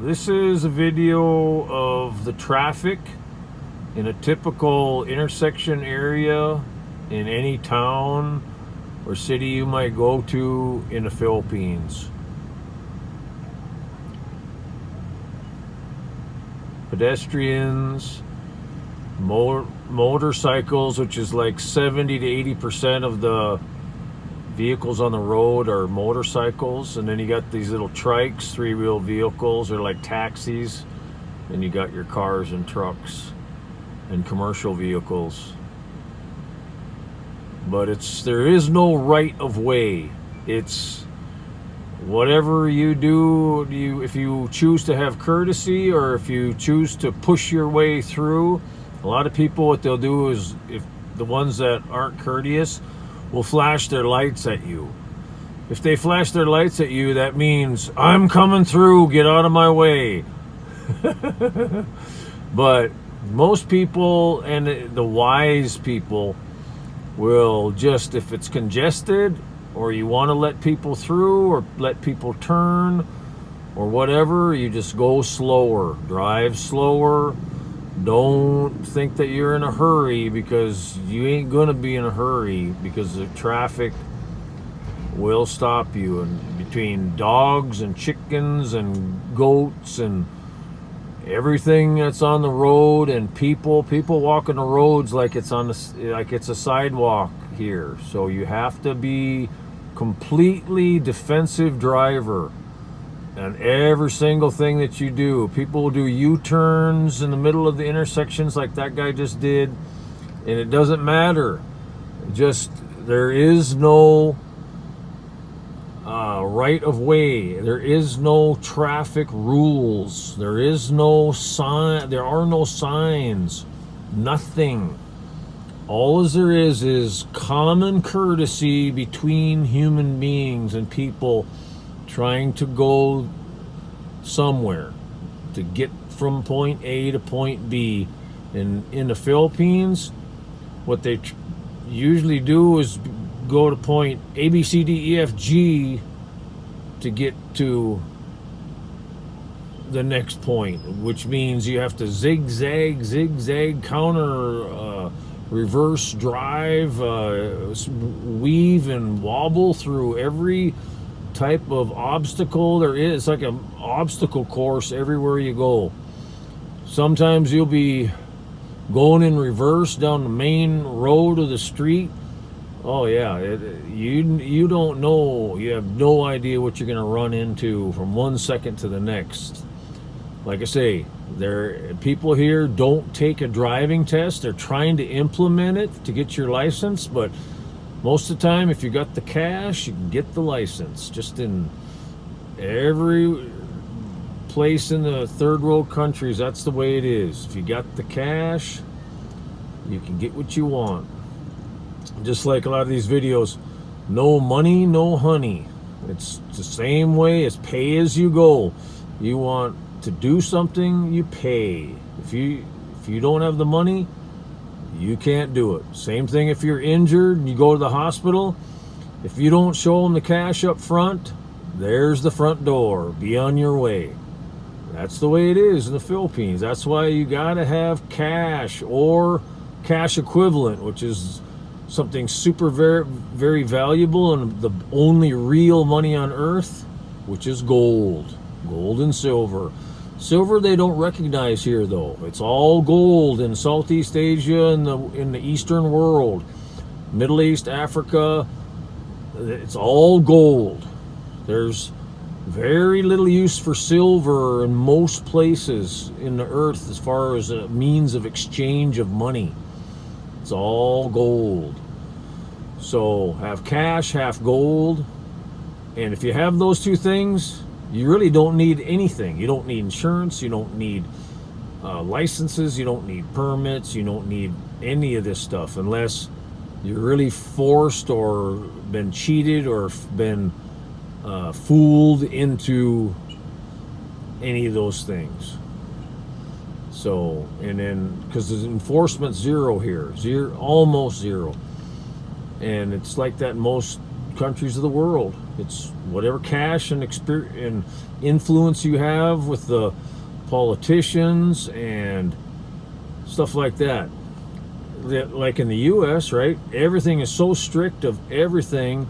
This is a video of the traffic in a typical intersection area in any town or city you might go to in the Philippines. Pedestrians, motorcycles, which is like 70 to 80% of the vehicles on the road are motorcycles, and then you got these little trikes, three-wheel vehicles, or like taxis, and you got your cars and trucks and commercial vehicles. But there is no right of way. It's whatever you do, if you choose to have courtesy or if you choose to push your way through. A lot of people, what they'll do is, if the ones that aren't courteous will flash their lights at you. If they flash their lights at you, that means I'm coming through, get out of my way. But most people, and the wise people, will just, if it's congested or you want to let people through or let people turn or whatever, you just go slower, drive slower. Don't think that you're in a hurry, because you ain't gonna be in a hurry, because the traffic will stop you. And between dogs and chickens and goats and everything that's on the road, and people walking the roads like it's a sidewalk here. So you have to be completely defensive driver. And every single thing that you do, people will do U-turns in the middle of the intersections like that guy just did, and it doesn't matter. Just, there is no right of way. There is no traffic rules. There is no sign. There are no signs. Nothing. All there is common courtesy between human beings and people trying to go somewhere, to get from point A to point B. And in the Philippines, what they usually do is go to point A, B, C, D, E, F, G to get to the next point, which means you have to zigzag, counter, reverse drive, weave and wobble through every type of obstacle there is. It's like an obstacle course everywhere you go. Sometimes you'll be going in reverse down the main road of the street. Oh yeah, you don't know, you have no idea what you're going to run into from one second to the next. Like I say, people here don't take a driving test. They're trying to implement it to get your license, but most of the time, if you got the cash, you can get the license. Just in every place in the third world countries, that's the way it is. If you got the cash, you can get what you want. Just like a lot of these videos, no money, no honey. It's the same way as pay as you go. You want to do something, you pay. If you don't have the money, you can't do it. Same thing if you're injured and you go to the hospital. If you don't show them the cash up front, there's the front door. Be on your way. That's the way it is in the Philippines. That's why you gotta have cash or cash equivalent, which is something super very, very valuable and the only real money on earth, which is gold and silver. Silver they don't recognize here though. It's all gold in Southeast Asia and in the Eastern world, Middle East, Africa. It's all gold. There's very little use for silver in most places in the earth as far as a means of exchange of money. It's all gold. So have cash, have gold, and if you have those two things, you really don't need anything. You don't need insurance. You don't need licenses. You don't need permits. You don't need any of this stuff unless you're really forced or been cheated or been fooled into any of those things. So, and then because the enforcement's zero here, almost zero, and it's like that in most countries of the world. It's whatever cash and experience and influence you have with the politicians and stuff like that. Like in the U.S., right? Everything is so strict of everything.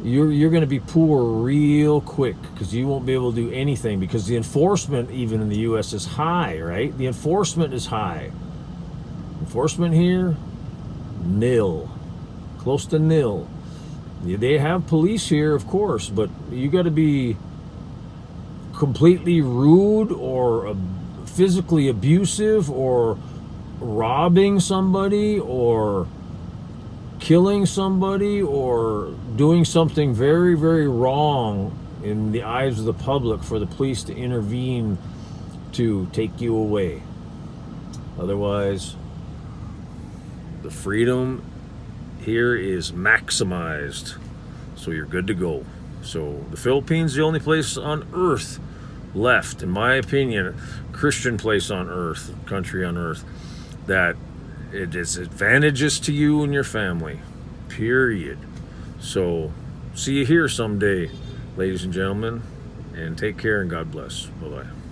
You're going to be poor real quick because you won't be able to do anything because the enforcement even in the U.S. is high, right? The enforcement is high. Enforcement here, nil, close to nil. They have police here, of course, but you got to be completely rude or physically abusive or robbing somebody or killing somebody or doing something very, very wrong in the eyes of the public for the police to intervene to take you away. Otherwise, the freedom here is maximized, so you're good to go. So the Philippines is the only place on earth left, in my opinion, Christian place on earth, country on earth, that it is advantageous to you and your family, period. So see you here someday, ladies and gentlemen, and take care and God bless. Bye-bye.